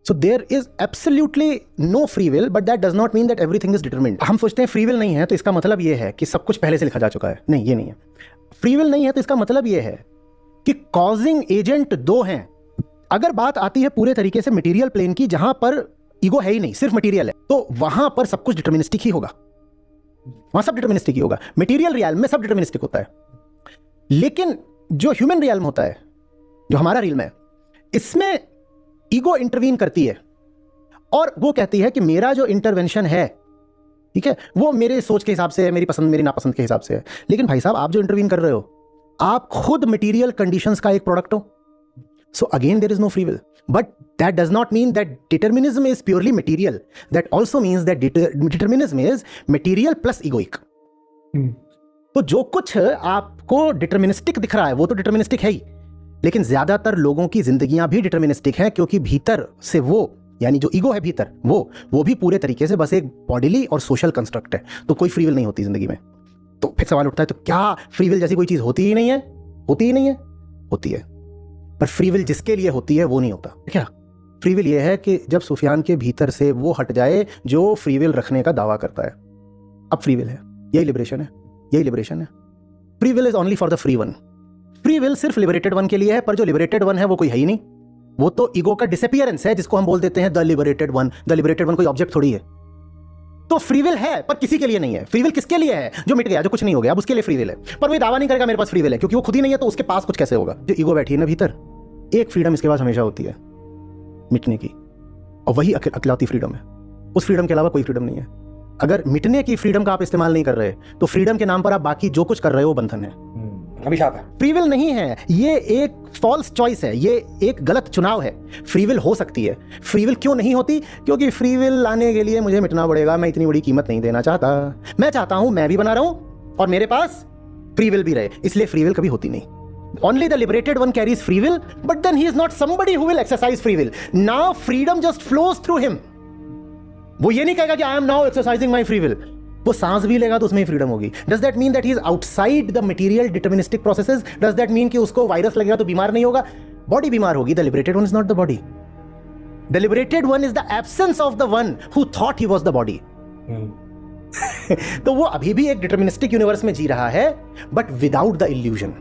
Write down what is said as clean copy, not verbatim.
So there is absolutely no free will, but that does not mean that everything is determined. हम सोचते हैं free will नहीं है तो इसका मतलब ये है कि सब कुछ पहले से लिखा जा चुका है. नहीं, ये नहीं है. फ्री विल नहीं है तो इसका मतलब ये है कि कॉजिंग एजेंट दो हैं. अगर बात आती है पूरे तरीके से मटेरियल प्लेन की, जहां पर ईगो है ही नहीं, सिर्फ मटेरियल है, तो वहां पर सब कुछ डिटर्मिनिस्टिक ही होगा. वहां सब डिटर्मिनिस्टिक ही होगा. मटेरियल रियल्म में सब डिटर्मिनिस्टिक होता है. लेकिन जो ह्यूमन रियल्म होता है, जो हमारा रियल्म है, इसमें ईगो इंटरवीन करती है और वो कहती है कि मेरा जो इंटरवेंशन है, ठीक है, वो मेरे सोच के हिसाब से है, मेरी पसंद मेरी नापसंद के हिसाब से है. लेकिन भाई साहब, आप जो इंटरवीन कर रहे हो, आप खुद मटेरियल कंडीशंस का एक प्रोडक्ट हो. So again there is no free will, but that does not mean that determinism is purely material. That also means that determinism is material plus egoic. तो जो कुछ आपको डिटर्मिनिस्टिक दिख रहा है वो तो डिटर्मिनिस्टिक है ही, लेकिन ज्यादातर लोगों की जिंदगियां भी डिटर्मिनिस्टिक हैं, क्योंकि भीतर से वो, यानी जो ईगो है भीतर, वो भी पूरे तरीके से बस एक बॉडीली और सोशल कंस्ट्रक्ट है. तो कोई फ्री विल नहीं होती जिंदगी में. तो फिर सवाल उठता है, तो क्या फ्री विल जैसी कोई चीज होती ही नहीं है? होती ही नहीं है? होती है. पर फ्री विल जिसके लिए होती है वो नहीं होता. क्या फ्री विल ये है कि जब सुफियान के भीतर से वो हट जाए जो फ्री विल रखने का दावा करता है, अब फ्री विल है. यही लिबरेशन है. यही लिबरेशन है. Free will is only for the free one. Free will सिर्फ लिबरेटेड वन के लिए है, पर जो लिबरेटेड वन है वो कोई है ही नहीं. वो तो ईगो का डिसअपियरेंस है, जिसको हम बोल देते हैं the liberated one. The liberated one कोई ऑब्जेक्ट थोड़ी है. तो फ्री विल है पर किसी के लिए नहीं है. फ्री विल किसके लिए है? जो मिट गया, जो कुछ नहीं हो गया, अब उसके लिए फ्री विल है. पर वो दावा नहीं करेगा मेरे पास फ्री विल है, क्योंकि वो खुद ही नहीं है, तो उसके पास कुछ कैसे होगा? जो ईगो बैठी है ना भीतर, एक फ्रीडम इसके पास हमेशा होती है, मिटने की, और वही अकेलौती फ्रीडम है. उस फ्रीडम के अलावा कोई फ्रीडम नहीं है. अगर मिटने की फ्रीडम का आप इस्तेमाल नहीं कर रहे, तो फ्रीडम के नाम पर आप बाकी जो कुछ कर रहे हो बंधन है, अभिशाप है. फ्री विल नहीं है. ये एक फॉल्स चॉइस है, ये एक गलत चुनाव है. फ्री विल हो सकती है. फ्री विल क्यों नहीं होती? क्योंकि फ्री विल लाने के लिए मुझे मिटना पड़ेगा. मैं इतनी बड़ी कीमत नहीं देना चाहता. मैं चाहता हूं मैं भी बना रहा हूं और मेरे पास फ्री विल भी रहे. इसलिए फ्री विल कभी होती नहीं. Only the liberated one carries free will, but then he is not somebody who will exercise free will. Now freedom just flows through him. वो ये नहीं कहेगा कि I am now exercising my free will. वो सांस भी लेगा तो उसमें ही फ्रीडम होगी. Does that mean that he is outside the material deterministic processes? Does that mean कि उसको वायरस लगेगा तो बीमार नहीं होगा? बॉडी बीमार होगी. The liberated one is not the body. The liberated one is the absence of the one who thought he was the body. तो वो अभी भी एक डिटर्मिनिस्टिक यूनिवर्स में जी रहा है, but without the illusion.